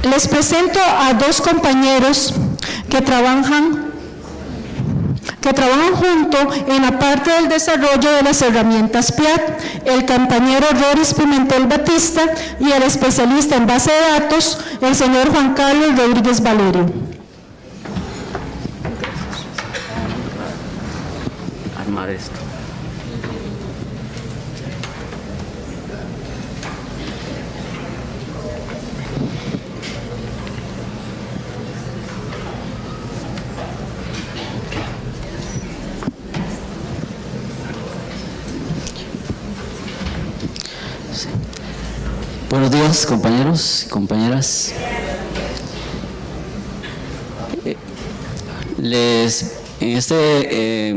Les presento a dos compañeros que trabajan junto en la parte del desarrollo de las herramientas PIAT, el compañero Roris Pimentel Batista y el especialista en base de datos, el señor Juan Carlos Rodríguez Valerio. Armar esto. Buenos días, compañeros y compañeras. En este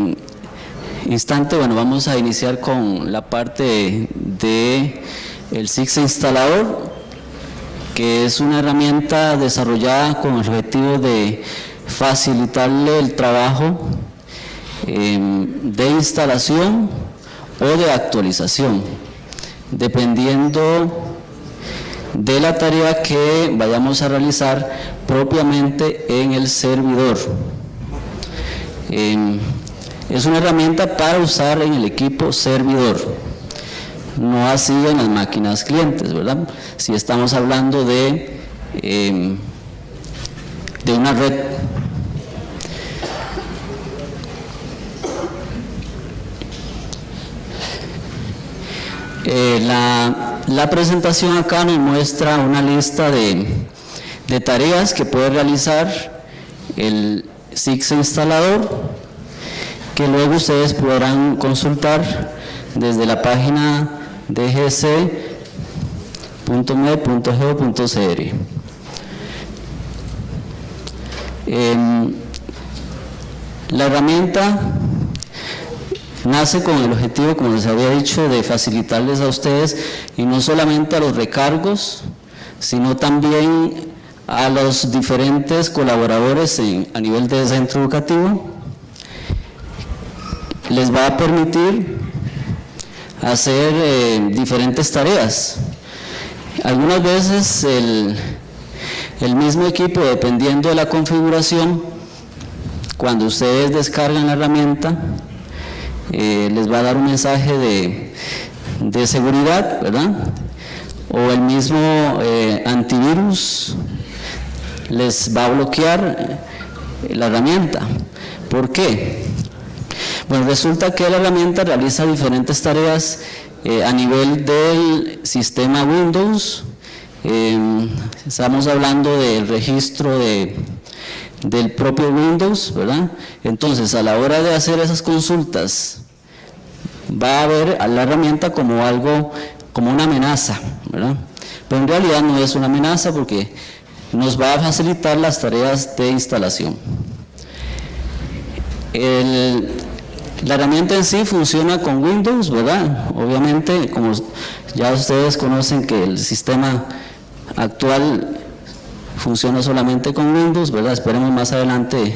instante, vamos a iniciar con la parte de el SIGS Instalador, que es una herramienta desarrollada con el objetivo de facilitarle el trabajo de instalación o de actualización, dependiendo de la tarea que vayamos a realizar propiamente en el servidor. Es una herramienta para usar en el equipo servidor, no así en las máquinas clientes, ¿verdad? Si estamos hablando de una red. La presentación acá nos muestra una lista de tareas que puede realizar el SIGS Instalador, que luego ustedes podrán consultar desde la página de gc.med.go.cr. La herramienta nace con el objetivo, como les había dicho, de facilitarles a ustedes, y no solamente a los recargos, sino también a los diferentes colaboradores a nivel de centro educativo. Les va a permitir hacer diferentes tareas. Algunas veces el mismo equipo, dependiendo de la configuración, cuando ustedes descargan la herramienta, les va a dar un mensaje de seguridad, ¿verdad? O el mismo antivirus les va a bloquear la herramienta. ¿Por qué? Bueno, resulta que la herramienta realiza diferentes tareas a nivel del sistema Windows. Estamos hablando del registro del propio Windows, ¿verdad? Entonces, a la hora de hacer esas consultas, va a ver a la herramienta como algo, como una amenaza, ¿verdad? Pero en realidad no es una amenaza, porque nos va a facilitar las tareas de instalación. La herramienta en sí funciona con Windows, ¿verdad? Obviamente, como ya ustedes conocen que el sistema actual funciona solamente con Windows, ¿verdad? Esperemos más adelante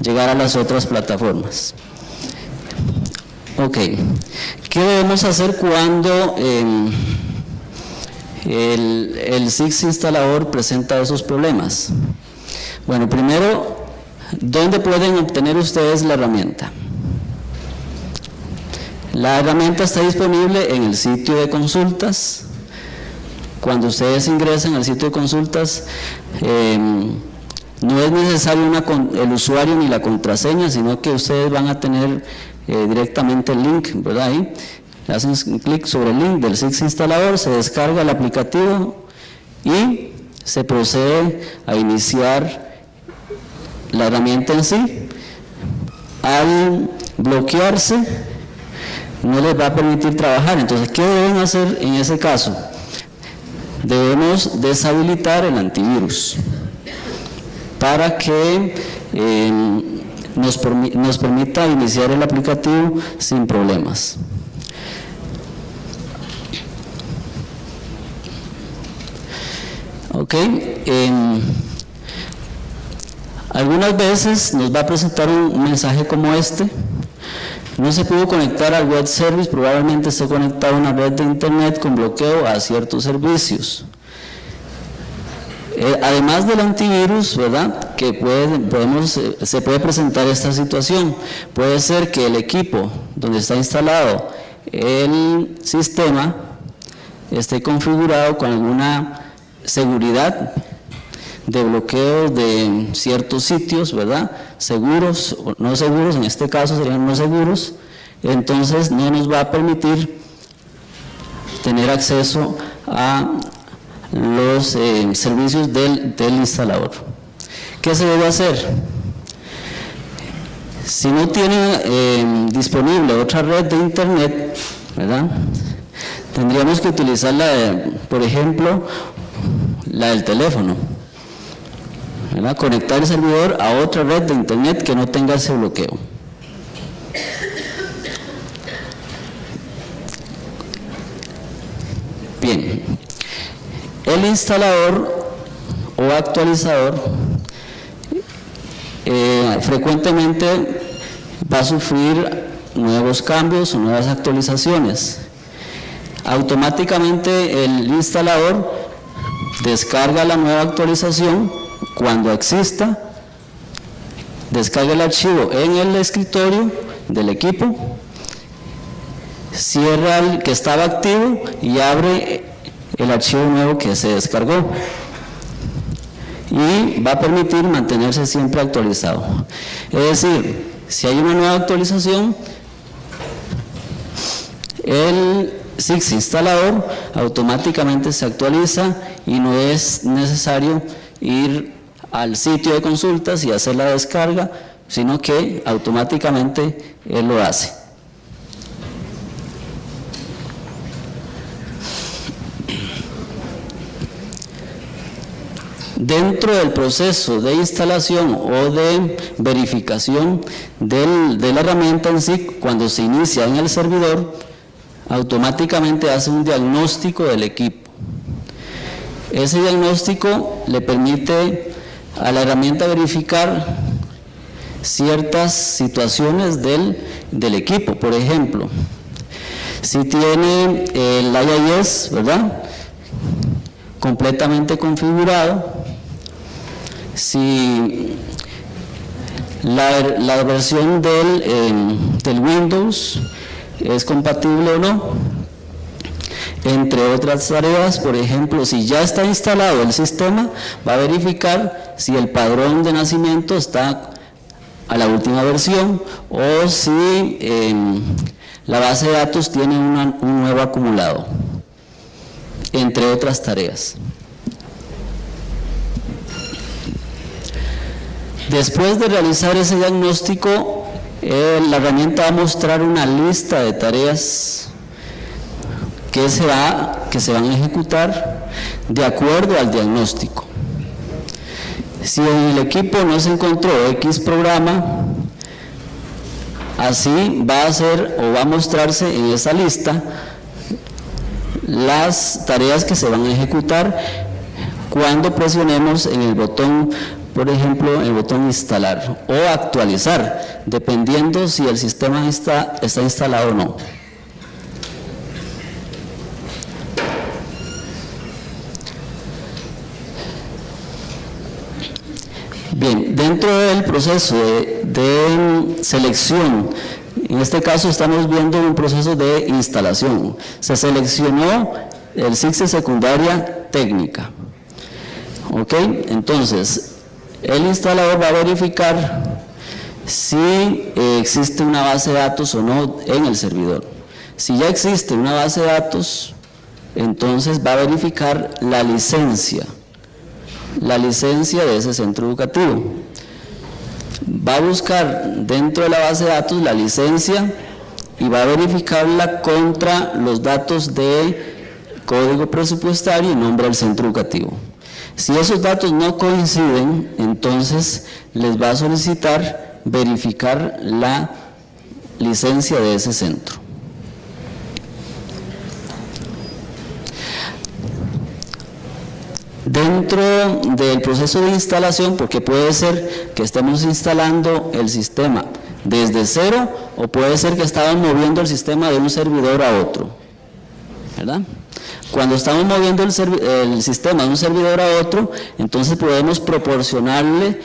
llegar a las otras plataformas. Ok, ¿qué debemos hacer cuando el SIGS Instalador presenta esos problemas? Bueno, primero, ¿dónde pueden obtener ustedes la herramienta? La herramienta está disponible en el sitio de consultas. Cuando ustedes ingresan al sitio de consultas, no es necesario el usuario ni la contraseña, sino que ustedes van a tener directamente el link, ¿verdad? Ahí hacen un clic sobre el link del SIGS Instalador, se descarga el aplicativo y se procede a iniciar la herramienta en sí. Al bloquearse, no les va a permitir trabajar. Entonces, ¿qué deben hacer en ese caso? Debemos deshabilitar el antivirus para que nos permita iniciar el aplicativo sin problemas. Ok, algunas veces nos va a presentar un mensaje como este: no se pudo conectar al web service, probablemente esté conectado a una red de internet con bloqueo a ciertos servicios. Además del antivirus, ¿verdad?, que se puede presentar esta situación. Puede ser que el equipo donde está instalado el sistema esté configurado con alguna seguridad de bloqueo de ciertos sitios, ¿verdad?, seguros o no seguros, en este caso serían no seguros, entonces no nos va a permitir tener acceso a los servicios del instalador. ¿Qué se debe hacer? Si no tiene disponible otra red de internet, ¿verdad?, tendríamos que utilizar por ejemplo, la del teléfono, ¿verdad?, conectar el servidor a otra red de internet que no tenga ese bloqueo. Bien, el instalador o actualizador frecuentemente va a sufrir nuevos cambios o nuevas actualizaciones. Automáticamente el instalador descarga la nueva actualización cuando exista, descarga el archivo en el escritorio del equipo, cierra el que estaba activo y abre el archivo nuevo que se descargó, y va a permitir mantenerse siempre actualizado. Es decir, si hay una nueva actualización, el SIX instalador automáticamente se actualiza y no es necesario ir al sitio de consultas y hacer la descarga, sino que automáticamente él lo hace. Dentro del proceso de instalación o de verificación de la herramienta en sí, cuando se inicia en el servidor, automáticamente hace un diagnóstico del equipo. Ese diagnóstico le permite a la herramienta verificar ciertas situaciones del equipo. Por ejemplo, si tiene el IIS, ¿verdad?, completamente configurado, si la versión del Windows es compatible o no, entre otras tareas. Por ejemplo, si ya está instalado el sistema, va a verificar si el padrón de nacimiento está a la última versión o si la base de datos tiene un nuevo acumulado, entre otras tareas. Después de realizar ese diagnóstico, la herramienta va a mostrar una lista de tareas que se van a ejecutar de acuerdo al diagnóstico. Si en el equipo no se encontró X programa, así va a ser o va a mostrarse en esa lista las tareas que se van a ejecutar cuando presionemos en el botón, por ejemplo, el botón instalar o actualizar, dependiendo si el sistema está instalado o no. Bien, dentro del proceso de selección, en este caso estamos viendo un proceso de instalación. Se seleccionó el SIX de secundaria técnica. ¿Ok? Entonces, el instalador va a verificar si existe una base de datos o no en el servidor. Si ya existe una base de datos, entonces va a verificar la licencia de ese centro educativo. Va a buscar dentro de la base de datos la licencia y va a verificarla contra los datos de código presupuestario y nombre del centro educativo. Si esos datos no coinciden, entonces les va a solicitar verificar la licencia de ese centro. Dentro del proceso de instalación, porque puede ser que estemos instalando el sistema desde cero o puede ser que estamos moviendo el sistema de un servidor a otro, ¿verdad? Cuando estamos moviendo el sistema de un servidor a otro, entonces podemos proporcionarle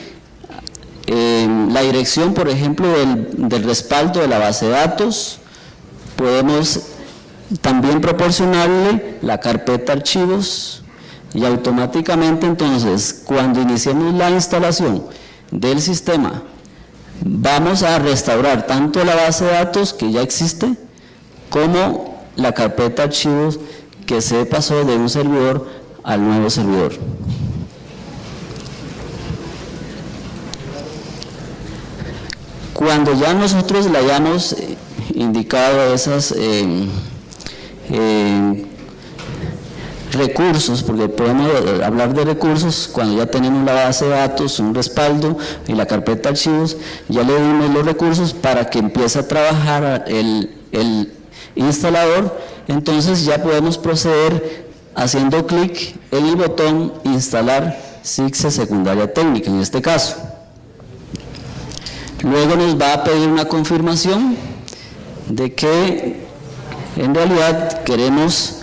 la dirección, por ejemplo, del respaldo de la base de datos. Podemos también proporcionarle la carpeta archivos y automáticamente entonces cuando iniciemos la instalación del sistema vamos a restaurar tanto la base de datos que ya existe como la carpeta archivos que se pasó de un servidor al nuevo servidor. Cuando ya nosotros le hayamos indicado esas recursos, porque podemos hablar de recursos cuando ya tenemos la base de datos, un respaldo y la carpeta de archivos, ya le dimos los recursos para que empiece a trabajar el instalador, entonces ya podemos proceder haciendo clic en el botón instalar CIGSE secundaria técnica en este caso. Luego nos va a pedir una confirmación de que en realidad queremos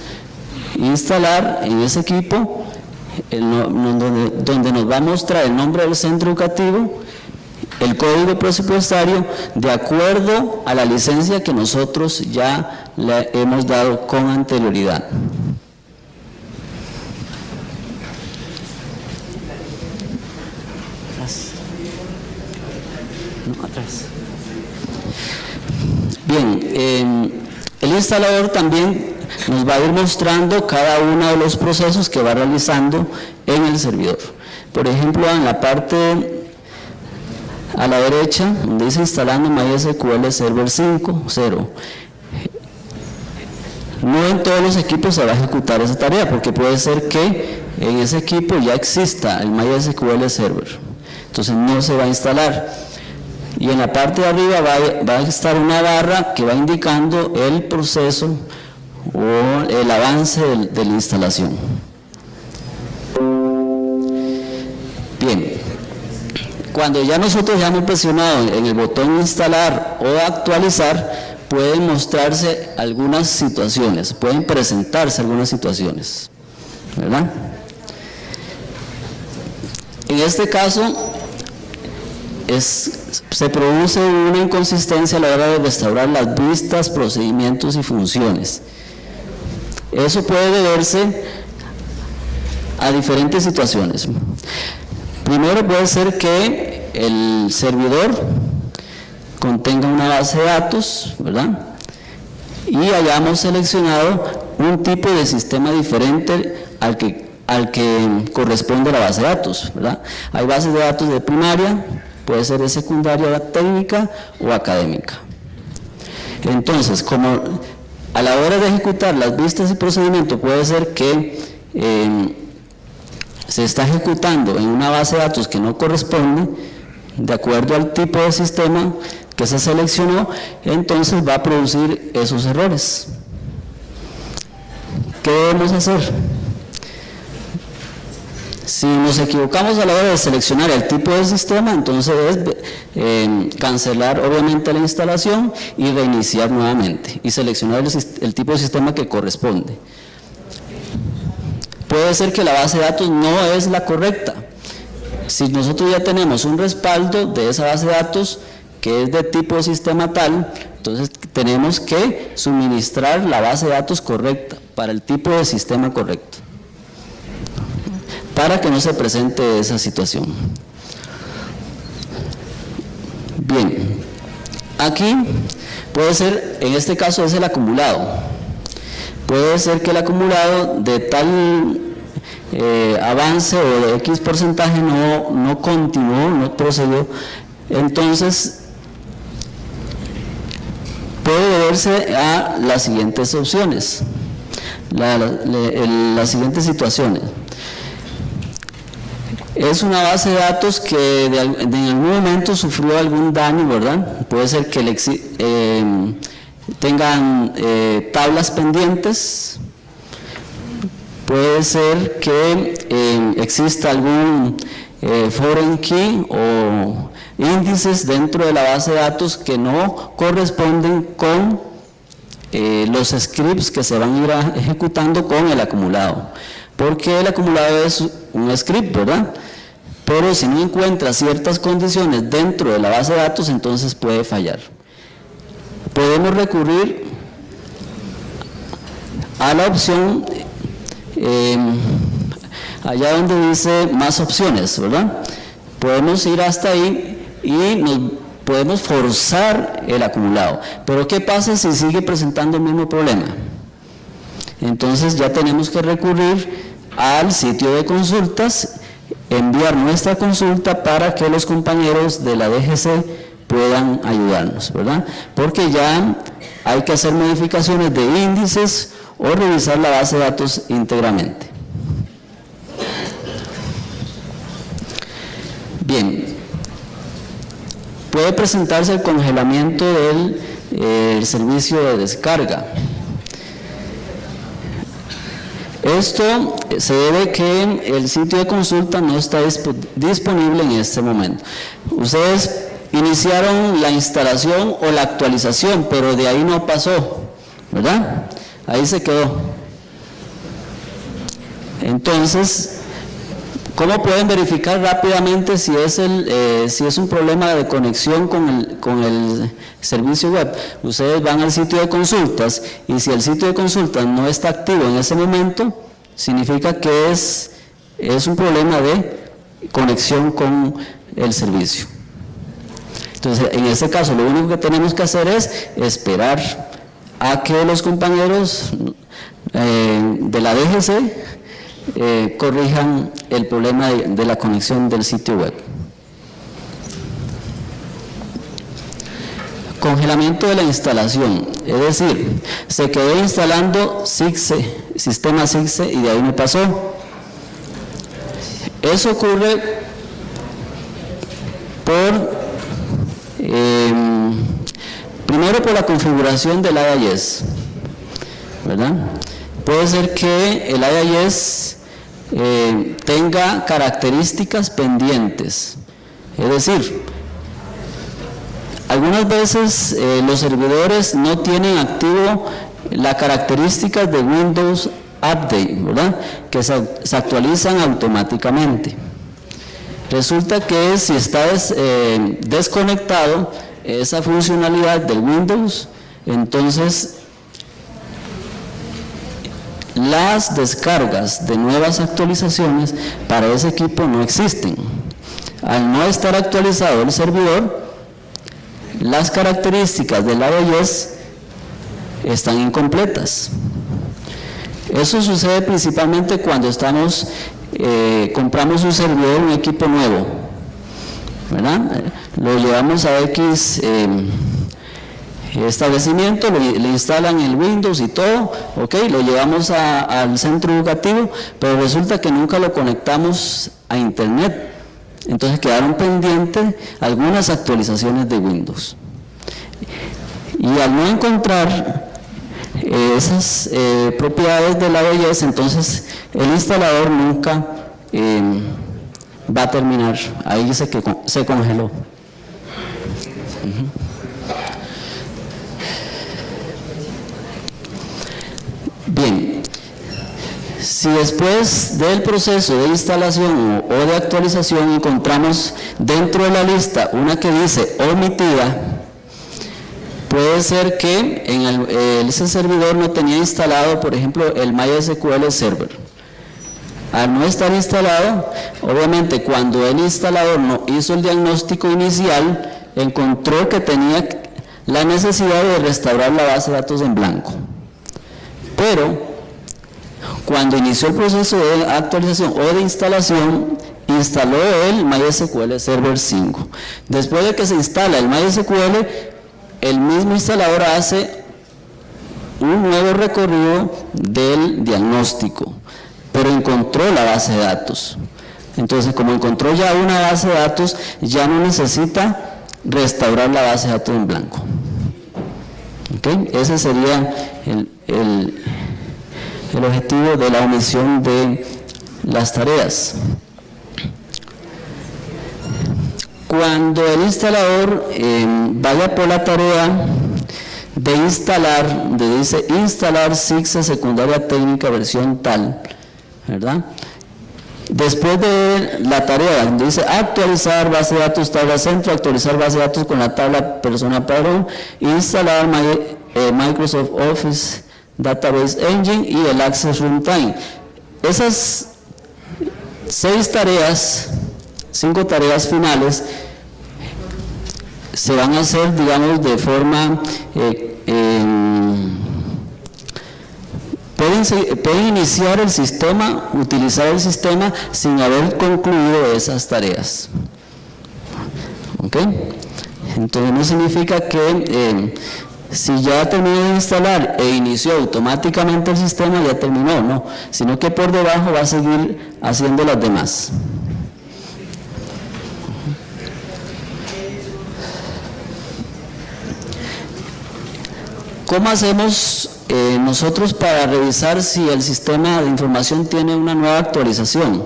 instalar en ese equipo donde nos va a mostrar el nombre del centro educativo, el código presupuestario de acuerdo a la licencia que nosotros ya le hemos dado con anterioridad. Bien, el instalador también nos va a ir mostrando cada uno de los procesos que va realizando en el servidor. Por ejemplo, en la parte a la derecha, donde dice instalando MySQL Server 5.0. No en todos los equipos se va a ejecutar esa tarea, porque puede ser que en ese equipo ya exista el MySQL Server. Entonces no se va a instalar. Y en la parte de arriba va a estar una barra que va indicando el proceso o el avance de la instalación. Bien, cuando ya nosotros ya hemos presionado en el botón instalar o actualizar, pueden mostrarse algunas situaciones, pueden presentarse algunas situaciones, ¿verdad? En este caso, se produce una inconsistencia a la hora de restaurar las vistas, procedimientos y funciones. Eso puede deberse a diferentes situaciones. Primero puede ser que el servidor contenga una base de datos, ¿verdad? Y hayamos seleccionado un tipo de sistema diferente al que corresponde a la base de datos, ¿verdad? Hay bases de datos de primaria, puede ser de secundaria técnica o académica. Entonces, como a la hora de ejecutar las vistas y procedimientos puede ser que se está ejecutando en una base de datos que no corresponde, de acuerdo al tipo de sistema que se seleccionó, entonces va a producir esos errores. ¿Qué debemos hacer? Si nos equivocamos a la hora de seleccionar el tipo de sistema, entonces es cancelar obviamente la instalación y reiniciar nuevamente y seleccionar el tipo de sistema que corresponde. Puede ser que la base de datos no es la correcta. Si nosotros ya tenemos un respaldo de esa base de datos que es de tipo sistema tal, entonces tenemos que suministrar la base de datos correcta para el tipo de sistema correcto, para que no se presente esa situación. Bien, aquí puede ser, en este caso es el acumulado. Puede ser que el acumulado de tal avance o de X porcentaje no continuó, no procedió. Entonces, puede deberse a las siguientes opciones, las siguientes situaciones. Es una base de datos que en algún momento sufrió algún daño, ¿verdad? Puede ser que tengan tablas pendientes, puede ser que exista algún foreign key o índices dentro de la base de datos que no corresponden con los scripts que se van a ir ejecutando con el acumulado, porque el acumulado es un script, ¿verdad? Pero si no encuentra ciertas condiciones dentro de la base de datos, entonces puede fallar. Podemos recurrir a la opción allá donde dice más opciones, ¿verdad? Podemos ir hasta ahí y podemos forzar el acumulado. Pero ¿qué pasa si sigue presentando el mismo problema? Entonces ya tenemos que recurrir al sitio de consultas, enviar nuestra consulta para que los compañeros de la DGC puedan ayudarnos, ¿verdad? Porque ya hay que hacer modificaciones de índices o revisar la base de datos íntegramente. Bien, puede presentarse el congelamiento del servicio de descarga. Esto se debe a que el sitio de consulta no está disponible en este momento. Ustedes iniciaron la instalación o la actualización, pero de ahí no pasó, ¿verdad? Ahí se quedó. Entonces, ¿cómo pueden verificar rápidamente si es un problema de conexión con el servicio web? Ustedes van al sitio de consultas y si el sitio de consultas no está activo en ese momento, significa que es un problema de conexión con el servicio. Entonces, en este caso, lo único que tenemos que hacer es esperar a que los compañeros de la DGC corrijan el problema de la conexión del sitio web. Congelamiento de la instalación, es decir, se quedó instalando sistema SIGSE y de ahí no pasó. Eso ocurre primero por la configuración del IIS, ¿verdad? Puede ser que el IIS tenga características pendientes, es decir, algunas veces los servidores no tienen activo las características de Windows Update, ¿verdad? Que se actualizan automáticamente. Resulta que si está desconectado esa funcionalidad del Windows, entonces las descargas de nuevas actualizaciones para ese equipo no existen. Al no estar actualizado el servidor, las características del IIS están incompletas. Eso sucede principalmente cuando compramos un servidor, un equipo nuevo, ¿verdad? Lo llevamos a X establecimiento, le instalan el Windows y todo, ok, lo llevamos al centro educativo, pero resulta que nunca lo conectamos a internet. Entonces quedaron pendientes algunas actualizaciones de Windows. Y al no encontrar esas propiedades del IIS, entonces el instalador nunca va a terminar. Ahí dice que se congeló. Bien, si después del proceso de instalación o de actualización encontramos dentro de la lista una que dice omitida, puede ser que ese servidor no tenía instalado, por ejemplo, el MySQL Server. Al no estar instalado, obviamente cuando el instalador no hizo el diagnóstico inicial, encontró que tenía la necesidad de restaurar la base de datos en blanco. Pero cuando inició el proceso de actualización o de instalación, instaló el MySQL Server 5. Después de que se instala el MySQL, el mismo instalador hace un nuevo recorrido del diagnóstico, pero encontró la base de datos. Entonces, como encontró ya una base de datos, ya no necesita restaurar la base de datos en blanco. ¿Okay? Ese sería el objetivo de la omisión de las tareas. Cuando el instalador vaya por la tarea de instalar, donde dice instalar SIGSE secundaria técnica versión tal, ¿verdad? Después de la tarea, donde dice actualizar base de datos tabla centro, actualizar base de datos con la tabla persona padrón, instalar Microsoft Office Database Engine y el Access Runtime. Esas 5 tareas finales se van a hacer, digamos, de forma, pueden iniciar el sistema, utilizar el sistema sin haber concluido esas tareas. ¿Ok? Entonces no significa que si ya terminó de instalar e inició automáticamente el sistema, ya terminó, no, sino que por debajo va a seguir haciendo las demás. ¿Cómo hacemos nosotros para revisar si el sistema de información tiene una nueva actualización?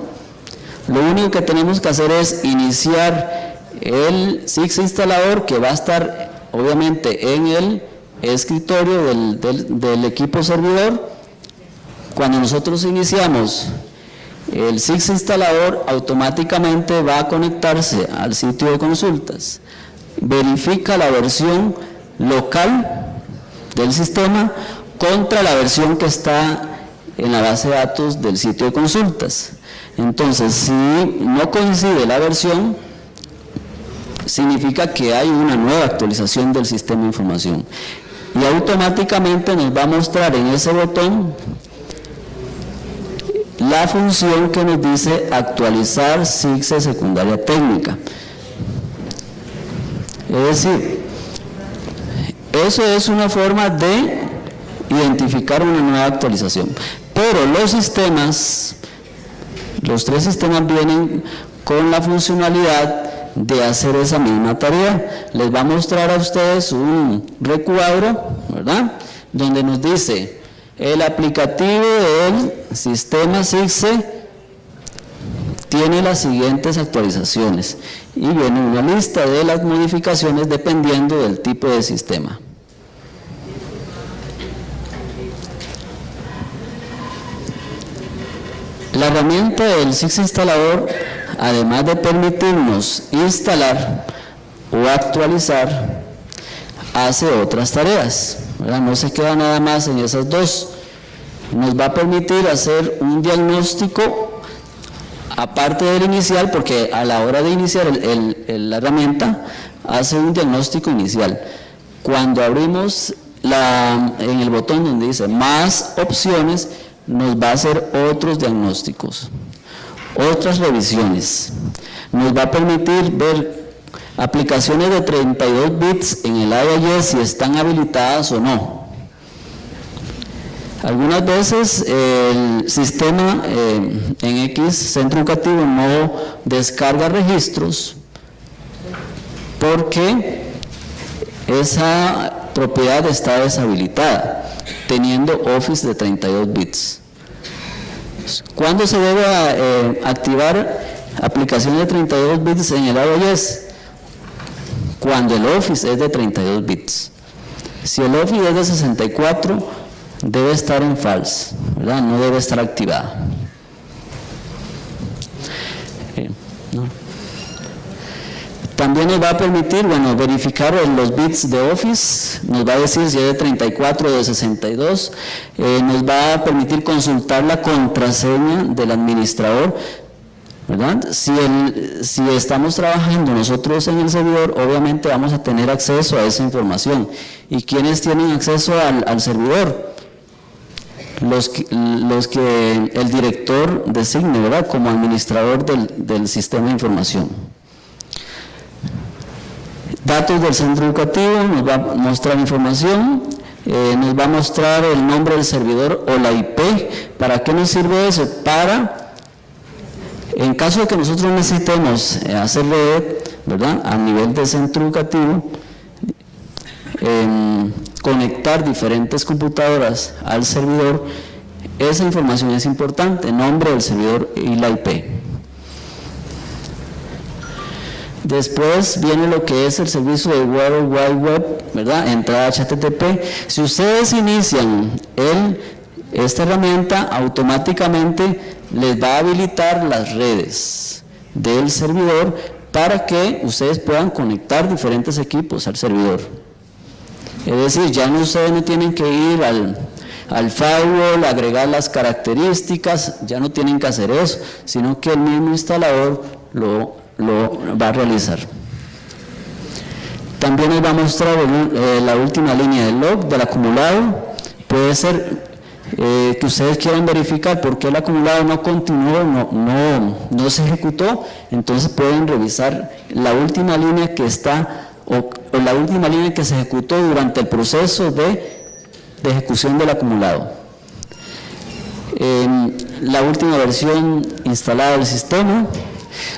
Lo único que tenemos que hacer es iniciar el SIGSE instalador, que va a estar obviamente en el escritorio del equipo servidor. Cuando nosotros iniciamos el SIGSE instalador, automáticamente va a conectarse al sitio de consultas, verifica la versión local del sistema contra la versión que está en la base de datos del sitio de consultas. Entonces, si no coincide la versión, significa que hay una nueva actualización del sistema de información, y automáticamente nos va a mostrar en ese botón la función que nos dice actualizar SIGSE secundaria técnica. Es decir, eso es una forma de identificar una nueva actualización. Pero los sistemas, los 3 sistemas vienen con la funcionalidad de hacer esa misma tarea. Les va a mostrar a ustedes un recuadro, ¿verdad?, donde nos dice el aplicativo del sistema SIGSE tiene las siguientes actualizaciones, y viene una lista de las modificaciones dependiendo del tipo de sistema. La herramienta del SIGSE instalador, además de permitirnos instalar o actualizar, hace otras tareas, ¿verdad? No se queda nada más en esas 2. Nos va a permitir hacer un diagnóstico aparte del inicial, porque a la hora de iniciar la herramienta hace un diagnóstico inicial. Cuando abrimos en el botón donde dice más opciones, nos va a hacer otros diagnósticos, otras revisiones. Nos va a permitir ver aplicaciones de 32 bits en el IIS, si están habilitadas o no. Algunas veces el sistema en X centro educativo no descarga registros porque esa propiedad está deshabilitada, teniendo Office de 32 bits. ¿Cuándo se debe activar aplicaciones de 32 bits en el iOS? Cuando el Office es de 32 bits. Si el Office es de 64, debe estar en false, ¿verdad? No debe estar activada. ¿No? También nos va a permitir, verificar los bits de Office, nos va a decir si es de 34 o de 62, nos va a permitir consultar la contraseña del administrador, ¿verdad? Si estamos trabajando nosotros en el servidor, obviamente vamos a tener acceso a esa información. ¿Y quiénes tienen acceso al servidor? Los que el director designe, ¿verdad?, como administrador del sistema de información. Datos del centro educativo, nos va a mostrar información, nos va a mostrar el nombre del servidor o la IP. ¿Para qué nos sirve eso? Para, en caso de que nosotros necesitemos hacer red, ¿verdad?, a nivel de centro educativo, conectar diferentes computadoras al servidor, esa información es importante, nombre del servidor y la IP. Después viene lo que es el servicio de World Wide Web, ¿verdad? Entrada HTTP. Si ustedes inician esta herramienta, automáticamente les va a habilitar las redes del servidor para que ustedes puedan conectar diferentes equipos al servidor. Es decir, ya ustedes no tienen que ir al firewall, agregar las características, ya no tienen que hacer eso, sino que el mismo instalador lo va a realizar. También les va a mostrar la última línea del log del acumulado. Puede ser que ustedes quieran verificar por qué el acumulado no continuó, no se ejecutó, entonces pueden revisar la última línea que está o la última línea que se ejecutó durante el proceso de ejecución del acumulado. La última versión instalada del sistema.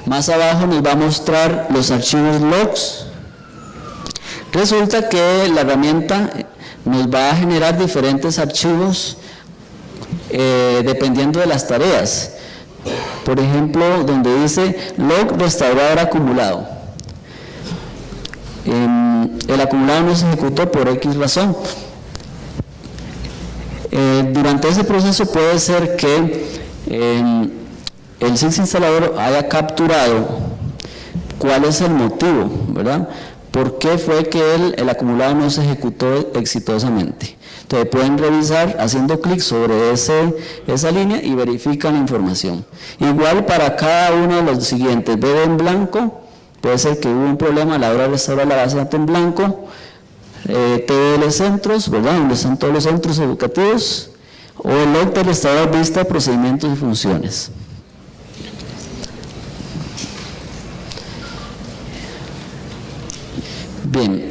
Más abajo nos va a mostrar los archivos logs. Resulta que la herramienta nos va a generar diferentes archivos dependiendo de las tareas. Por ejemplo, donde dice log restaurador acumulado. El acumulado no se ejecutó por X razón. Durante ese proceso puede ser que el SIX instalador haya capturado cuál es el motivo, ¿verdad? ¿Por qué fue que el acumulado no se ejecutó exitosamente? Entonces pueden revisar haciendo clic sobre esa línea y verifican la información. Igual para cada uno de los siguientes, BD en blanco, puede ser que hubo un problema a la hora de restaurar la base de datos en blanco, TDL centros, ¿verdad? Donde están todos los centros educativos, o el log de restaurar vista, procedimientos y funciones. Bien,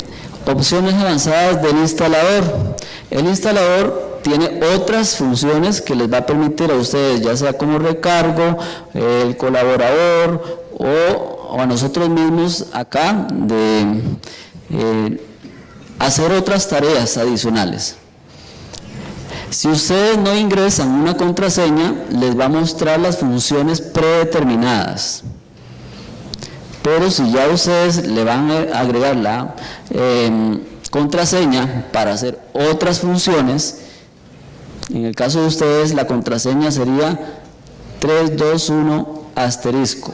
opciones avanzadas del instalador. El instalador tiene otras funciones que les va a permitir a ustedes, ya sea como recargo, el colaborador o a nosotros mismos acá, de hacer otras tareas adicionales. Si ustedes no ingresan una contraseña, les va a mostrar las funciones predeterminadas. Pero si ya ustedes le van a agregar la contraseña para hacer otras funciones, en el caso de ustedes la contraseña sería 321 asterisco,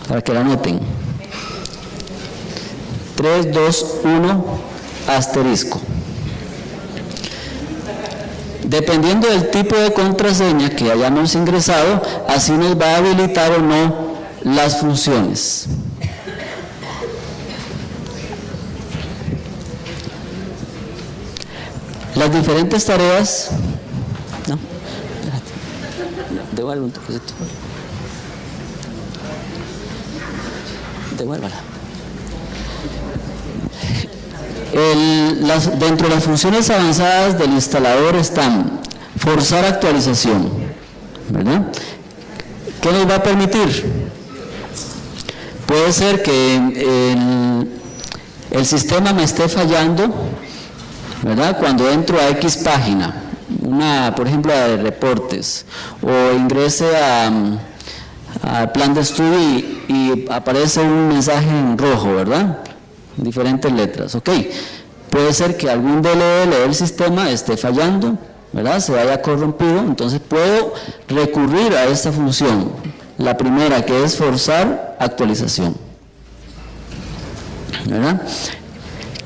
para que la anoten. 321 asterisco. Dependiendo del tipo de contraseña que hayamos ingresado, así nos va a habilitar o no las funciones. Las diferentes tareas. No, espérate. Devuelve un toquecito. Devuélvala. Dentro de las funciones avanzadas del instalador están forzar actualización, ¿verdad? ¿Qué nos va a permitir? Puede ser que el sistema me esté fallando, ¿verdad? Cuando entro a X página, por ejemplo, la de reportes, o ingrese a plan de estudio y aparece un mensaje en rojo, ¿verdad? Diferentes letras, ok. Puede ser que algún DLL del sistema esté fallando, ¿verdad? Se haya corrompido, entonces puedo recurrir a esta función. La primera, que es forzar actualización, ¿verdad?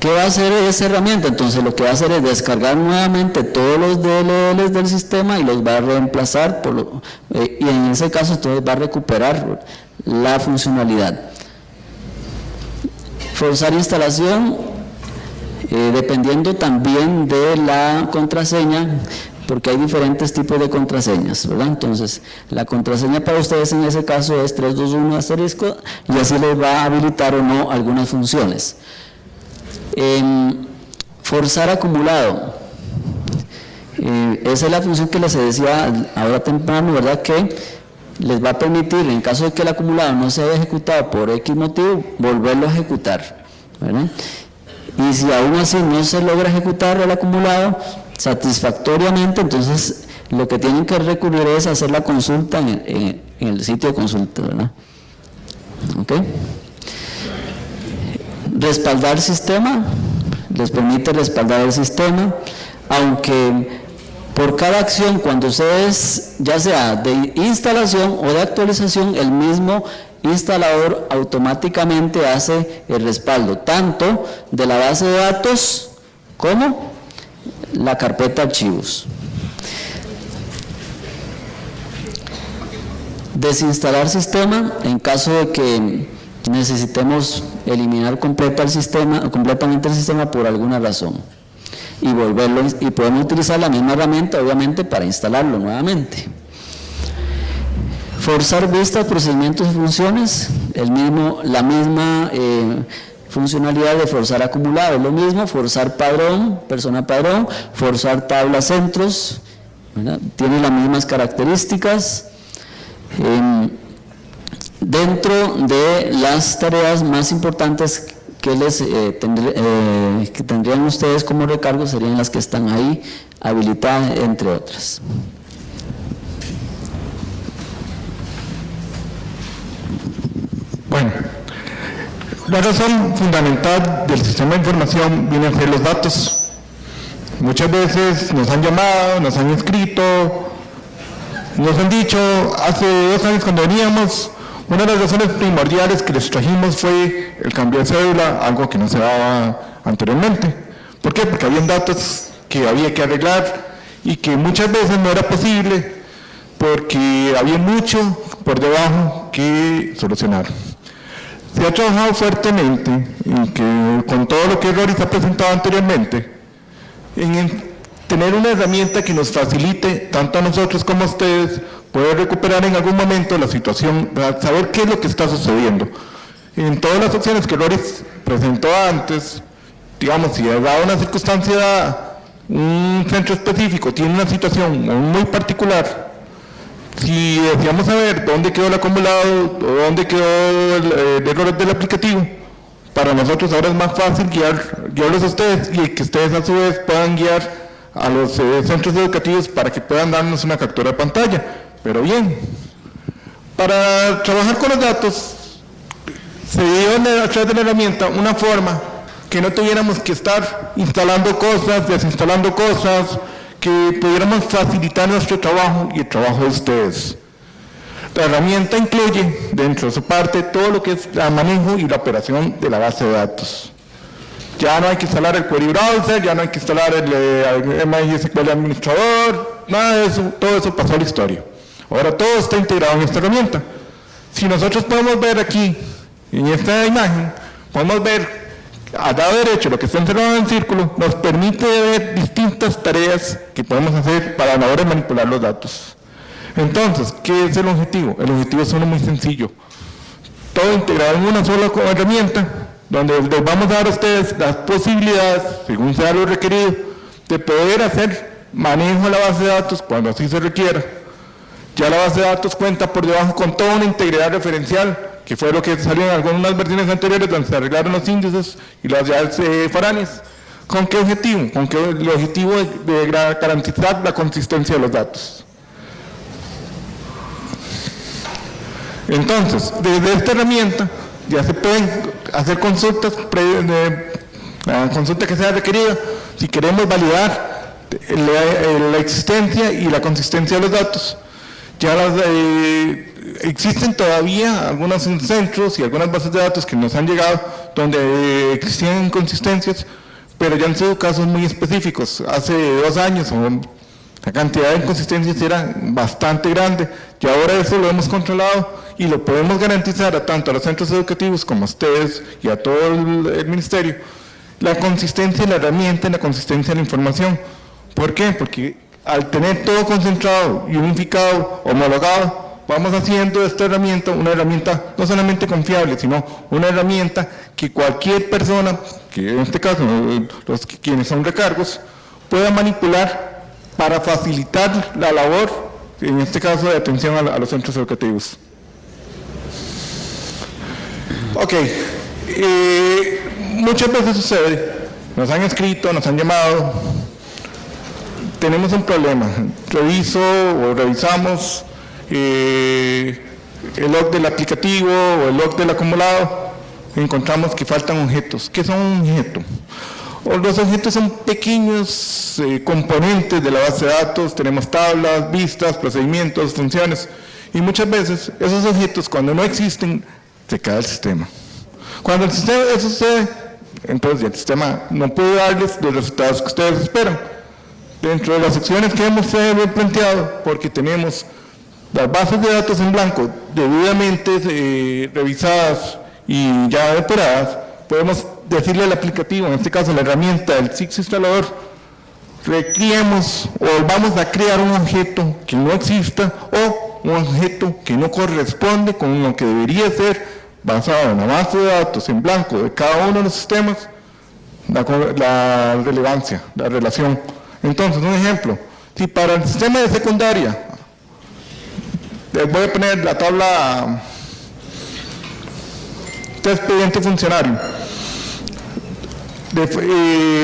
¿Qué va a hacer esa herramienta? Entonces lo que va a hacer es descargar nuevamente todos los DLLs del sistema y los va a reemplazar, y en ese caso entonces va a recuperar la funcionalidad. Forzar instalación, dependiendo también de la contraseña, porque hay diferentes tipos de contraseñas, ¿verdad? Entonces, la contraseña para ustedes en ese caso es 321 asterisco y así les va a habilitar o no algunas funciones. Forzar acumulado. Esa es la función que les decía ahora temprano, ¿verdad? Que les va a permitir, en caso de que el acumulado no se haya ejecutado por X motivo, volverlo a ejecutar, ¿verdad? Y si aún así no se logra ejecutar el acumulado satisfactoriamente, entonces lo que tienen que recurrir es hacer la consulta en el sitio de consulta, ¿verdad? ¿Ok? respaldar el sistema, les permite respaldar el sistema, aunque por cada acción, cuando ustedes, ya sea de instalación o de actualización, el mismo instalador automáticamente hace el respaldo, tanto de la base de datos como la carpeta archivos. Desinstalar sistema en caso de que necesitemos eliminar completamente el sistema por alguna razón y volverlo, y podemos utilizar la misma herramienta obviamente para instalarlo nuevamente. Forzar vistas, procedimientos y funciones, la misma funcionalidad de forzar acumulado, lo mismo, forzar padrón, persona padrón, forzar tablas centros, ¿verdad? Tiene las mismas características. Dentro de las tareas más importantes que tendrían ustedes como recargo serían las que están ahí habilitadas, entre otras. Bueno, la razón fundamental del sistema de información viene a ser los datos. Muchas veces nos han llamado, nos han escrito, nos han dicho, hace 2 años cuando veníamos, una de las razones primordiales que les trajimos fue el cambio de cédula, algo que no se daba anteriormente. ¿Por qué? Porque habían datos que había que arreglar y que muchas veces no era posible porque había mucho por debajo que solucionar. Se ha trabajado fuertemente en que, con todo lo que Roris ha presentado anteriormente, en tener una herramienta que nos facilite, tanto a nosotros como a ustedes, poder recuperar en algún momento la situación, saber qué es lo que está sucediendo. En todas las opciones que Roris presentó antes, digamos, si dado una circunstancia, un centro específico tiene una situación muy particular, si deseamos saber dónde quedó el acumulado o dónde quedó el error del aplicativo, para nosotros ahora es más fácil guiarlos a ustedes y que ustedes a su vez puedan guiar a los centros educativos para que puedan darnos una captura de pantalla. Pero bien, para trabajar con los datos se dio a través de la herramienta una forma que no tuviéramos que estar instalando cosas, desinstalando cosas, que pudiéramos facilitar nuestro trabajo y el trabajo de ustedes. La herramienta incluye dentro de su parte todo lo que es el manejo y la operación de la base de datos. Ya no hay que instalar el query browser, ya no hay que instalar el MySQL administrador, nada de eso, todo eso pasó a la historia. Ahora todo está integrado en esta herramienta. Si nosotros podemos ver aquí, en esta imagen, podemos ver al lado derecho lo que está encerrado en círculo, nos permite ver distintas tareas que podemos hacer para la hora de manipular los datos. Entonces, ¿qué es el objetivo? El objetivo es uno muy sencillo. Todo integrado en una sola herramienta, donde les vamos a dar a ustedes las posibilidades, según sea lo requerido, de poder hacer manejo de la base de datos cuando así se requiera. Ya la base de datos cuenta por debajo con toda una integridad referencial, que fue lo que salió en algunas versiones anteriores donde se arreglaron los índices y las llaves foráneas. ¿Con qué objetivo? Con el objetivo de garantizar la consistencia de los datos. Entonces, desde esta herramienta ya se pueden hacer consultas, la consulta que sea requerida, si queremos validar la existencia y la consistencia de los datos. Ya existen todavía algunos centros y algunas bases de datos que nos han llegado donde existían inconsistencias, pero ya han sido casos muy específicos. Hace 2 años la cantidad de inconsistencias era bastante grande y ahora eso lo hemos controlado y lo podemos garantizar tanto a los centros educativos como a ustedes y a todo el ministerio, la consistencia de la herramienta y la consistencia de la información. ¿Por qué? Porque al tener todo concentrado y unificado, homologado, vamos haciendo de esta herramienta una herramienta no solamente confiable, sino una herramienta que cualquier persona, que en este caso quienes son recargos, pueda manipular para facilitar la labor, en este caso de atención a los centros educativos. Ok, muchas veces sucede, nos han escrito, nos han llamado, tenemos un problema, revisamos el log del aplicativo o el log del acumulado, encontramos que faltan objetos. ¿Qué son un objeto? Los objetos son pequeños componentes de la base de datos. Tenemos tablas, vistas, procedimientos, funciones. Y muchas veces esos objetos, cuando no existen, se cae el sistema. Cuando el sistema eso sucede, entonces ya el sistema no puede darles los resultados que ustedes esperan. Dentro de las secciones que hemos planteado, porque tenemos las bases de datos en blanco debidamente revisadas y ya depuradas, podemos decirle al aplicativo, en este caso la herramienta del SIX instalador, recriemos o vamos a crear un objeto que no exista o un objeto que no corresponde con lo que debería ser basado en la base de datos en blanco de cada uno de los sistemas, la relevancia, la relación. Entonces, un ejemplo, si para el sistema de secundaria, les voy a poner la tabla de expediente funcionario,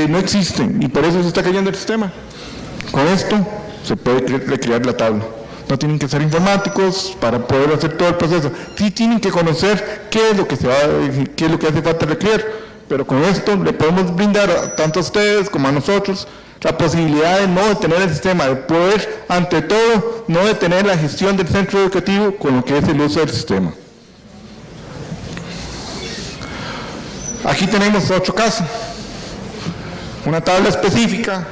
no existen y por eso se está cayendo el sistema. Con esto se puede recrear la tabla. No tienen que ser informáticos para poder hacer todo el proceso. Sí tienen que conocer qué es lo que hace falta recrear, pero con esto le podemos brindar tanto a ustedes como a nosotros la posibilidad de no detener el sistema, de poder, ante todo, no detener la gestión del centro educativo con lo que es el uso del sistema. Aquí tenemos otro caso, una tabla específica,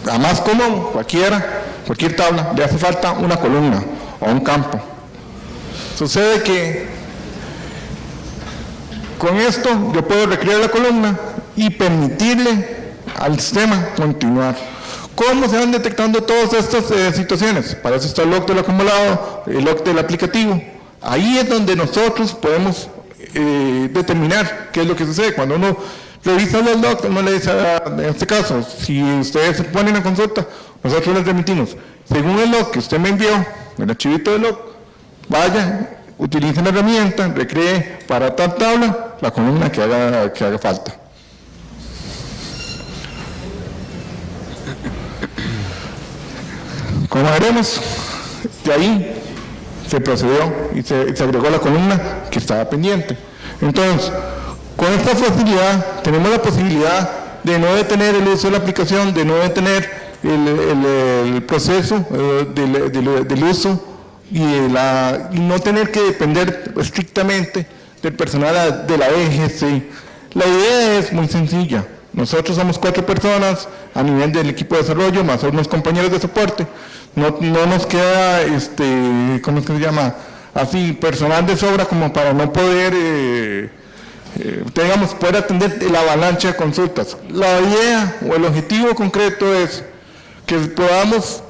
la más común, cualquier tabla, le hace falta una columna o un campo. Sucede que con esto yo puedo recrear la columna y permitirle al sistema continuar. ¿Cómo se van detectando todas estas situaciones? Para eso está el log del acumulado, el log del aplicativo. Ahí es donde nosotros podemos determinar qué es lo que sucede. Cuando uno revisa los logs, uno le dice, en este caso, si ustedes se ponen a consulta, nosotros les remitimos, según el log que usted me envió, el archivito del log, vaya, utilice la herramienta, recree para tal tabla la columna que haga falta. Como veremos, de ahí se procedió y se agregó la columna que estaba pendiente. Entonces, con esta facilidad tenemos la posibilidad de no detener el uso de la aplicación, de no detener el proceso del uso y no tener que depender estrictamente del personal de la EGC. La idea es muy sencilla. Nosotros somos 4 personas a nivel del equipo de desarrollo, más unos compañeros de soporte. No nos queda, ¿cómo es que se llama? Así, personal de sobra como para no poder, poder atender la avalancha de consultas. La idea o el objetivo concreto es que podamos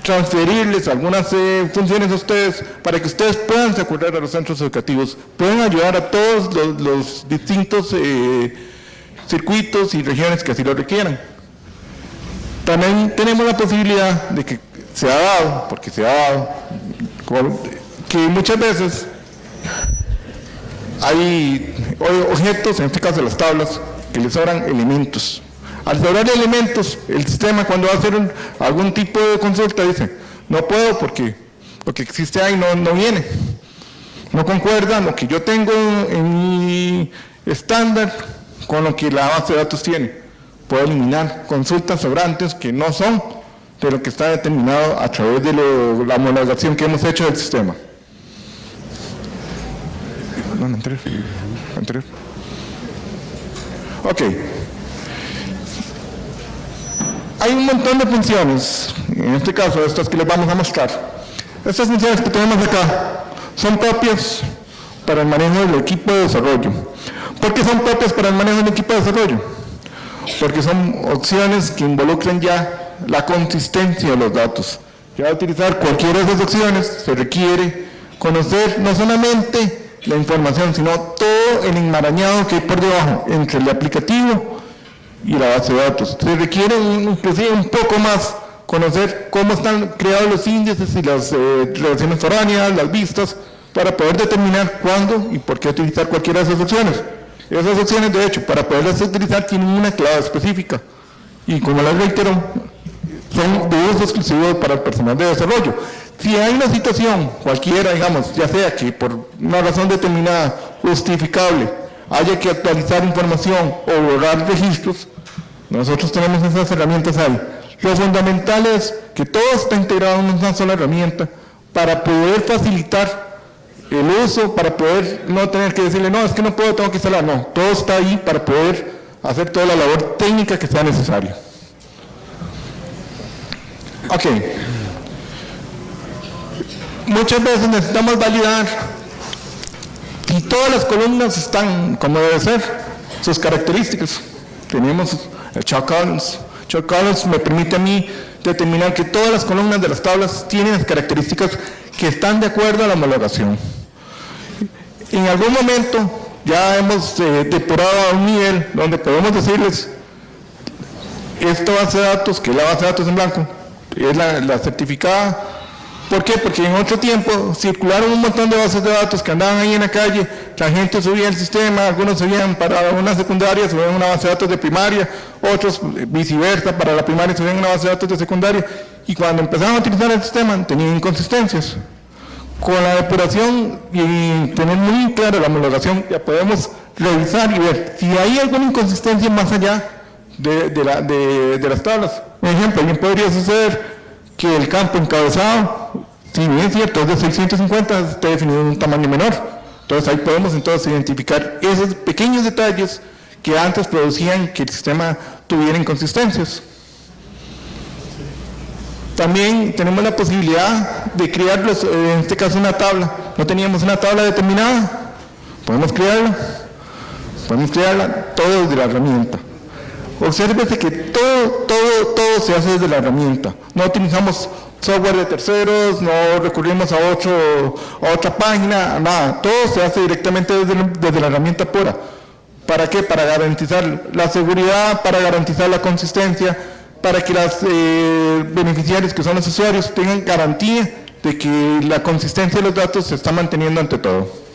transferirles algunas funciones a ustedes para que ustedes puedan recurrir a los centros educativos, puedan ayudar a todos los distintos circuitos y regiones que así lo requieran. También tenemos la posibilidad de que se ha dado, que muchas veces hay objetos, en este caso las tablas, que les sobran elementos. Al sobrar elementos, el sistema cuando va a hacer algún tipo de consulta dice, no puedo porque lo que existe ahí no viene. No concuerda lo que yo tengo en mi estándar con lo que la base de datos tiene. Puedo eliminar consultas sobrantes que no son de lo que está determinado a través de la homologación que hemos hecho del sistema. Anterior. Ok. Hay un montón de funciones, en este caso estas que les vamos a mostrar. Estas funciones que tenemos acá son propias para el manejo del equipo de desarrollo. ¿Por qué son propias para el manejo del equipo de desarrollo? Porque son opciones que involucran ya la consistencia de los datos. Ya al utilizar cualquiera de esas opciones se requiere conocer no solamente la información, sino todo el enmarañado que hay por debajo entre el aplicativo y la base de datos. Se requiere inclusive un poco más conocer cómo están creados los índices y las relaciones foráneas, las vistas, para poder determinar cuándo y por qué utilizar cualquiera de esas opciones. Esas opciones, de hecho, para poderlas utilizar tienen una clave específica y, como les reitero, son de uso exclusivo para el personal de desarrollo. Si hay una situación cualquiera, digamos, ya sea que por una razón determinada, justificable, haya que actualizar información o borrar registros, nosotros tenemos esas herramientas ahí. Lo fundamental es que todo está integrado en una sola herramienta para poder facilitar el uso, para poder no tener que decirle, no, es que no puedo, tengo que instalar. No, todo está ahí para poder hacer toda la labor técnica que sea necesaria. Ok. Muchas veces necesitamos validar si todas las columnas están como debe ser, sus características. Tenemos el check columns. Check columns me permite a mí determinar que todas las columnas de las tablas tienen las características que están de acuerdo a la homologación. En algún momento ya hemos depurado a un nivel donde podemos decirles esta base de datos, que es la base de datos en blanco, es la certificada. ¿Por qué? Porque en otro tiempo circularon un montón de bases de datos que andaban ahí en la calle, la gente subía el sistema, algunos subían para una secundaria, subían una base de datos de primaria, otros viceversa, para la primaria subían una base de datos de secundaria, y cuando empezaron a utilizar el sistema tenían inconsistencias. Con la depuración y tener muy clara la homologación, ya podemos revisar y ver si hay alguna inconsistencia más allá de las tablas. Por ejemplo, bien podría suceder que el campo encabezado, si bien es cierto, es de 650, está definido en un tamaño menor. Entonces ahí podemos entonces identificar esos pequeños detalles que antes producían que el sistema tuviera inconsistencias. También tenemos la posibilidad de crear, en este caso, una tabla. No teníamos una tabla determinada, podemos crearla todo desde la herramienta. Obsérvese que todo se hace desde la herramienta. No utilizamos software de terceros, no recurrimos a otra página, nada. Todo se hace directamente desde la herramienta pura. ¿Para qué? Para garantizar la seguridad, para garantizar la consistencia, para que los beneficiarios, que son los usuarios, tengan garantía de que la consistencia de los datos se está manteniendo ante todo.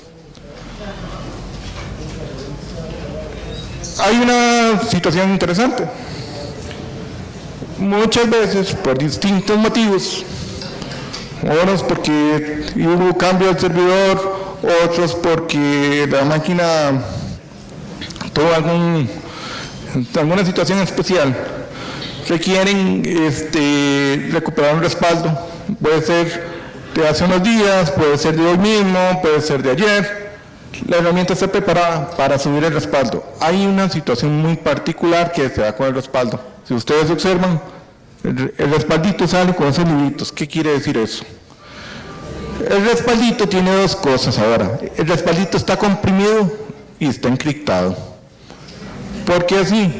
Hay una situación interesante. Muchas veces, por distintos motivos, unos porque hubo cambio del servidor, otros porque la máquina tuvo alguna situación especial, requieren recuperar un respaldo. Puede ser de hace unos días, puede ser de hoy mismo, puede ser de ayer. La herramienta está preparada para subir el respaldo. Hay una situación muy particular que se da con el respaldo. Si ustedes observan, el respaldito sale con esos libritos. ¿Qué quiere decir eso? El respaldito tiene dos cosas ahora. El respaldito está comprimido y está encriptado. ¿Por qué así?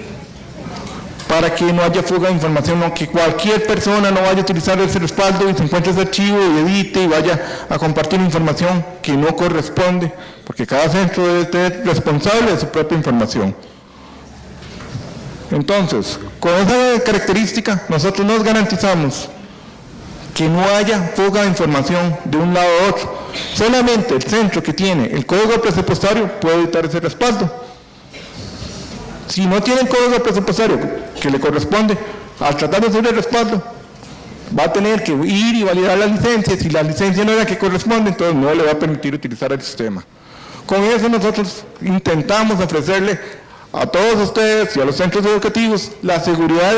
Para que no haya fuga de información, no, que cualquier persona no vaya a utilizar ese respaldo y se encuentre ese archivo y edite y vaya a compartir información que no corresponde, porque cada centro debe ser responsable de su propia información. Entonces, con esa característica, nosotros nos garantizamos que no haya fuga de información de un lado a otro. Solamente el centro que tiene el código presupuestario puede editar ese respaldo. Si no tiene el código presupuestario que le corresponde, al tratar de hacer el respaldo, va a tener que ir y validar la licencia. Si la licencia no es la que corresponde, entonces no le va a permitir utilizar el sistema. Con eso nosotros intentamos ofrecerle a todos ustedes y a los centros educativos la seguridad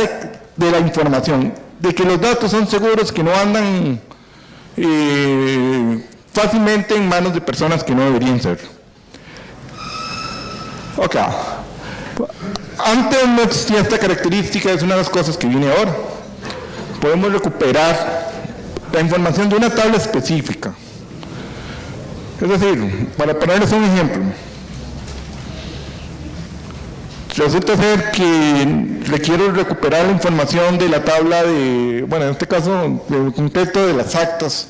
de la información, de que los datos son seguros, que no andan fácilmente en manos de personas que no deberían ser. Ok. Antes no existía esta característica, es una de las cosas que viene ahora. Podemos recuperar la información de una tabla específica. Es decir, para ponerles un ejemplo, resulta ser que requiero recuperar la información de la tabla de, bueno, en este caso, en concreto de las actas.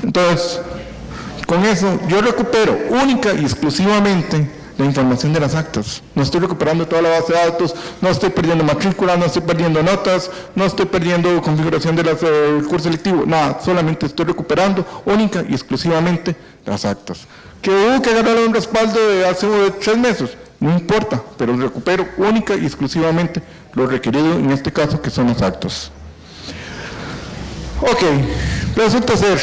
Entonces, con eso yo recupero única y exclusivamente la información de las actas. No estoy recuperando toda la base de datos, no estoy perdiendo matrícula, no estoy perdiendo notas, no estoy perdiendo configuración del curso selectivo, nada, solamente estoy recuperando única y exclusivamente las actas. Que hubo que agarrar un respaldo de hace 3 meses, no importa, pero recupero única y exclusivamente lo requerido en este caso, que son las actas. Ok, resulta ser,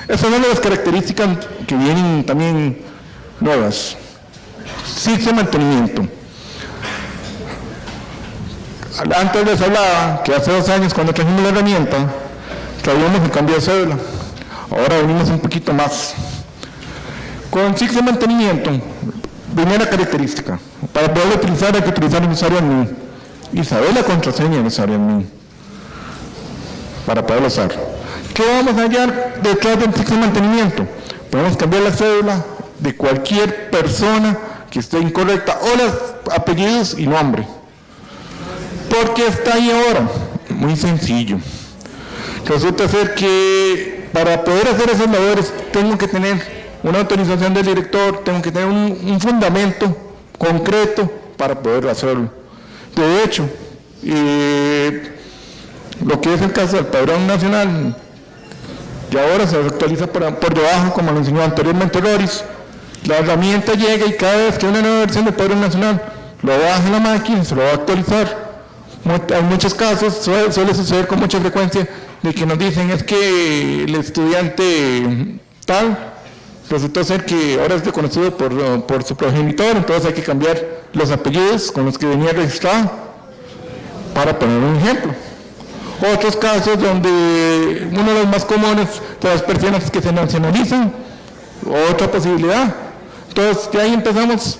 esas son las características que vienen también nuevas. SIC de mantenimiento. Antes les hablaba que hace 2 años, cuando trajimos la herramienta, traíamos el cambio de cédula. Ahora venimos un poquito más. Con SIC de mantenimiento, primera característica, para poder utilizar hay que utilizar el usuario admin y saber la contraseña del usuario admin para poderlo usar. ¿Qué vamos a hallar detrás del SIC de mantenimiento? Podemos cambiar la cédula de cualquier persona que esté incorrecta o los apellidos y nombre. ¿Por qué está ahí ahora? Muy sencillo. Resulta ser que para poder hacer esas labores tengo que tener una autorización del director, tengo que tener un fundamento concreto para poder hacerlo. De hecho, lo que es el caso del Padrón Nacional, y ahora se actualiza por debajo, como lo enseñó anteriormente Roris, la herramienta llega y cada vez que hay una nueva versión del Padrón Nacional, lo baja en la máquina y se lo va a actualizar. En muchos casos suele suceder con mucha frecuencia de que nos dicen es que el estudiante tal resultó ser que ahora es reconocido por su progenitor, entonces hay que cambiar los apellidos con los que venía registrado, para poner un ejemplo. Otros casos donde uno de los más comunes de las personas que se nacionalizan, otra posibilidad. Entonces de ahí empezamos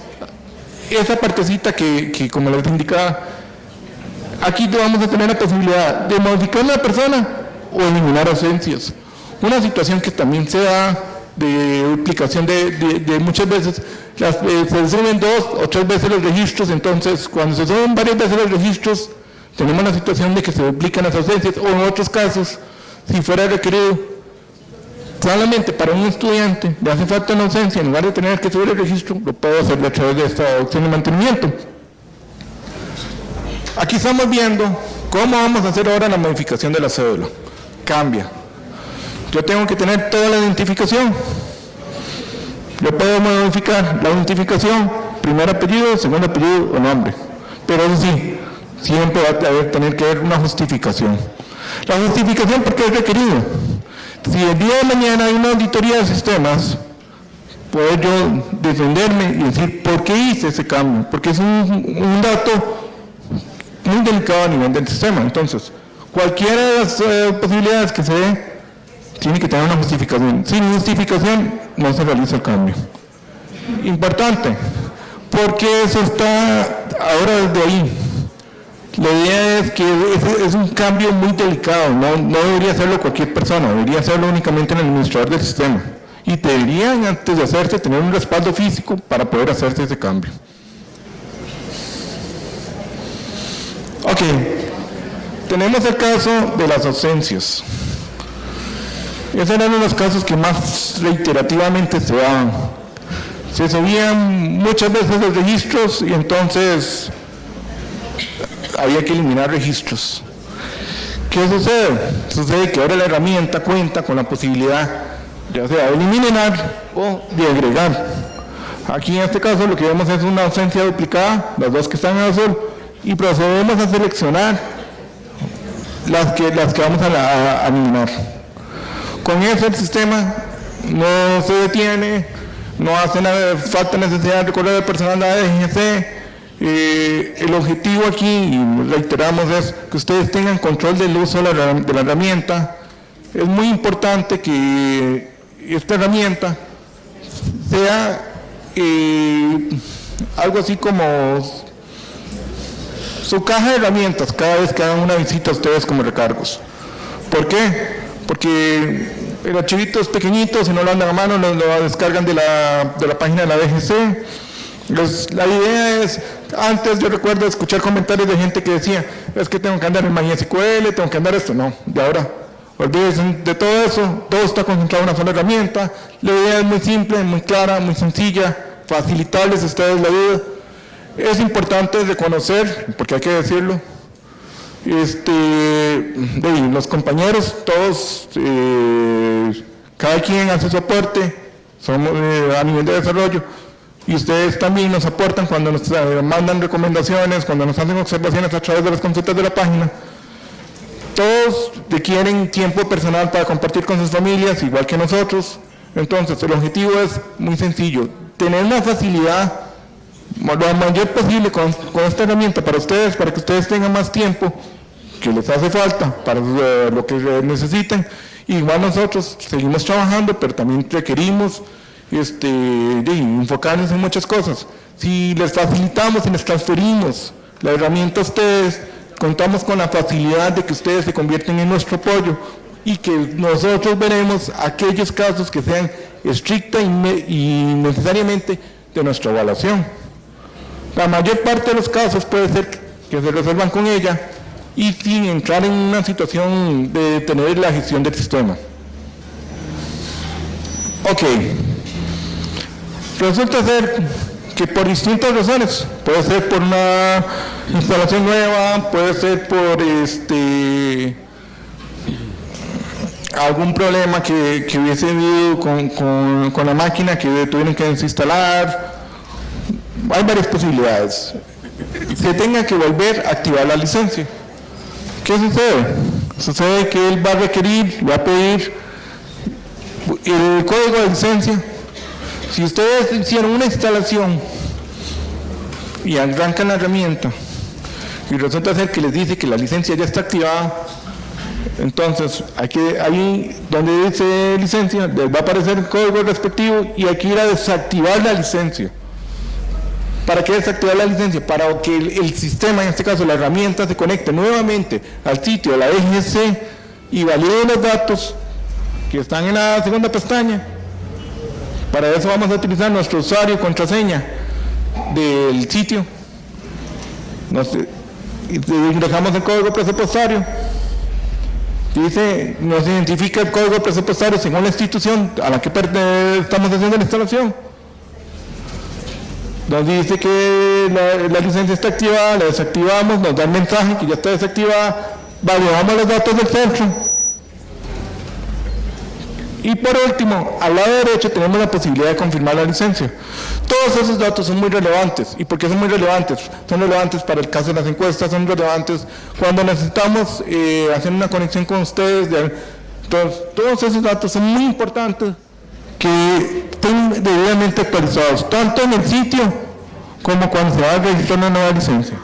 esa partecita que como les indicaba, aquí vamos a tener la posibilidad de modificar la persona o eliminar ausencias. Una situación que también se da de duplicación de muchas veces, se suben 2 o 3 veces los registros, entonces cuando se suben varias veces los registros, tenemos la situación de que se duplican las ausencias, o en otros casos, si fuera requerido, solamente para un estudiante le hace falta una ausencia, en lugar de tener que subir el registro, lo puedo hacer a través de esta opción de mantenimiento. Aquí estamos viendo cómo vamos a hacer ahora la modificación de la cédula. Cambia. Yo tengo que tener toda la identificación. Yo puedo modificar la identificación, primer apellido, segundo apellido o nombre. Pero eso sí, siempre va a tener que haber una justificación. La justificación porque es requerido. Si el día de mañana hay una auditoría de sistemas, puedo yo defenderme y decir por qué hice ese cambio, porque es un dato muy delicado a nivel del sistema. Entonces, cualquiera de las posibilidades que se dé, tiene que tener una justificación. Sin justificación, no se realiza el cambio. Importante, porque eso está ahora desde ahí. La idea es que es un cambio muy delicado, no debería hacerlo cualquier persona, debería hacerlo únicamente el administrador del sistema. Y deberían, antes de hacerse, tener un respaldo físico para poder hacerse ese cambio. Ok, tenemos el caso de las ausencias. Esos eran los casos que más reiterativamente se daban. Se subían muchas veces los registros y entonces había que eliminar registros. ¿Qué sucede? Sucede que ahora la herramienta cuenta con la posibilidad ya sea de eliminar o de agregar. Aquí en este caso lo que vemos es una ausencia duplicada, las dos que están en azul, y procedemos a seleccionar las que vamos a eliminar. Con eso el sistema no se detiene, no hace falta necesidad de recordar el personal de la DGC. El objetivo aquí, y reiteramos, es que ustedes tengan control del uso de la herramienta. Es muy importante que esta herramienta sea algo así como su caja de herramientas cada vez que hagan una visita a ustedes como recargos. ¿Por qué? Porque el archivito es pequeñito, si no lo andan a mano, lo descargan de la página de la DGC. La idea es, antes yo recuerdo escuchar comentarios de gente que decía, es que tengo que andar en MySQL, tengo que andar esto. No, de ahora, olvídense de todo eso, todo está concentrado en una sola herramienta. La idea es muy simple, muy clara, muy sencilla, facilitarles a ustedes la vida. Es importante reconocer, porque hay que decirlo, los compañeros, todos, cada quien hace su aporte, somos a nivel de desarrollo, y ustedes también nos aportan cuando nos mandan recomendaciones, cuando nos hacen observaciones a través de las consultas de la página. Todos requieren tiempo personal para compartir con sus familias, igual que nosotros. Entonces, el objetivo es muy sencillo, tener una facilidad lo mayor posible con esta herramienta para ustedes, para que ustedes tengan más tiempo que les hace falta para lo que necesiten. Igual nosotros seguimos trabajando, pero también requerimos enfocarnos en muchas cosas. Si les facilitamos y les transferimos la herramienta a ustedes, contamos con la facilidad de que ustedes se convierten en nuestro apoyo y que nosotros veremos aquellos casos que sean estricta y necesariamente de nuestra evaluación. La mayor parte de los casos puede ser que se resuelvan con ella y sin entrar en una situación de tener la gestión del sistema. Ok. Resulta ser que por distintas razones, puede ser por una instalación nueva, puede ser por algún problema que hubiese habido con la máquina que tuvieron que desinstalar. Hay varias posibilidades. Se tenga que volver a activar la licencia. ¿Qué sucede? Sucede que él va a requerir, va a pedir el código de licencia. Si ustedes hicieron una instalación y arrancan la herramienta y resulta ser que les dice que la licencia ya está activada, entonces ahí donde dice licencia les va a aparecer el código respectivo y hay que ir a desactivar la licencia. ¿Para qué desactivar la licencia? Para que el sistema, en este caso la herramienta, se conecte nuevamente al sitio de la DGC y valide los datos que están en la segunda pestaña. Para eso vamos a utilizar nuestro usuario y contraseña del sitio. Ingresamos el código presupuestario. Dice, nos identifica el código presupuestario según la institución a la que estamos haciendo la instalación. Nos dice que la licencia está activada, la desactivamos, nos da el mensaje que ya está desactivada, validamos los datos del centro. Y por último, al lado derecho tenemos la posibilidad de confirmar la licencia. Todos esos datos son muy relevantes. ¿Y por qué son muy relevantes? Son relevantes para el caso de las encuestas, son relevantes cuando necesitamos hacer una conexión con ustedes. Entonces, todos esos datos son muy importantes que estén debidamente actualizados, tanto en el sitio como cuando se va a registrar una nueva licencia.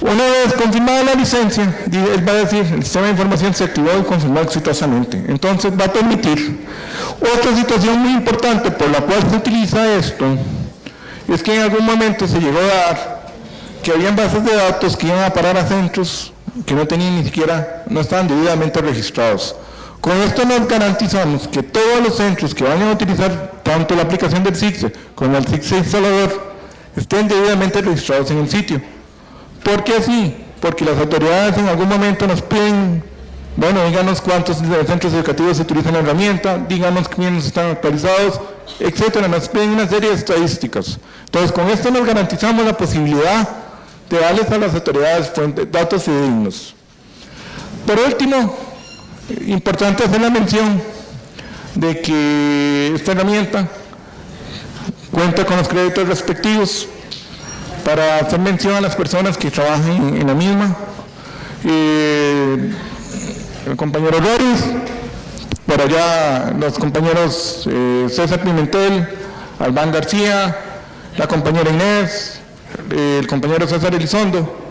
Una vez confirmada la licencia, él va a decir, el sistema de información se activó y confirmó exitosamente. Entonces va a permitir. Otra situación muy importante por la cual se utiliza esto, es que en algún momento se llegó a dar que habían bases de datos que iban a parar a centros que no tenían ni siquiera, no estaban debidamente registrados. Con esto nos garantizamos que todos los centros que vayan a utilizar tanto la aplicación del SIGSE como el SIGSE instalador estén debidamente registrados en el sitio. ¿Por qué así? Porque las autoridades en algún momento nos piden, bueno, díganos cuántos centros educativos utilizan la herramienta, díganos quiénes están actualizados, etcétera. Nos piden una serie de estadísticas. Entonces, con esto nos garantizamos la posibilidad de darles a las autoridades datos fidedignos. Por último, importante hacer la mención de que esta herramienta cuenta con los créditos respectivos para hacer mención a las personas que trabajen en la misma. El compañero Loris, por allá los compañeros César Pimentel, Albán García, la compañera Inés, el compañero César Elizondo,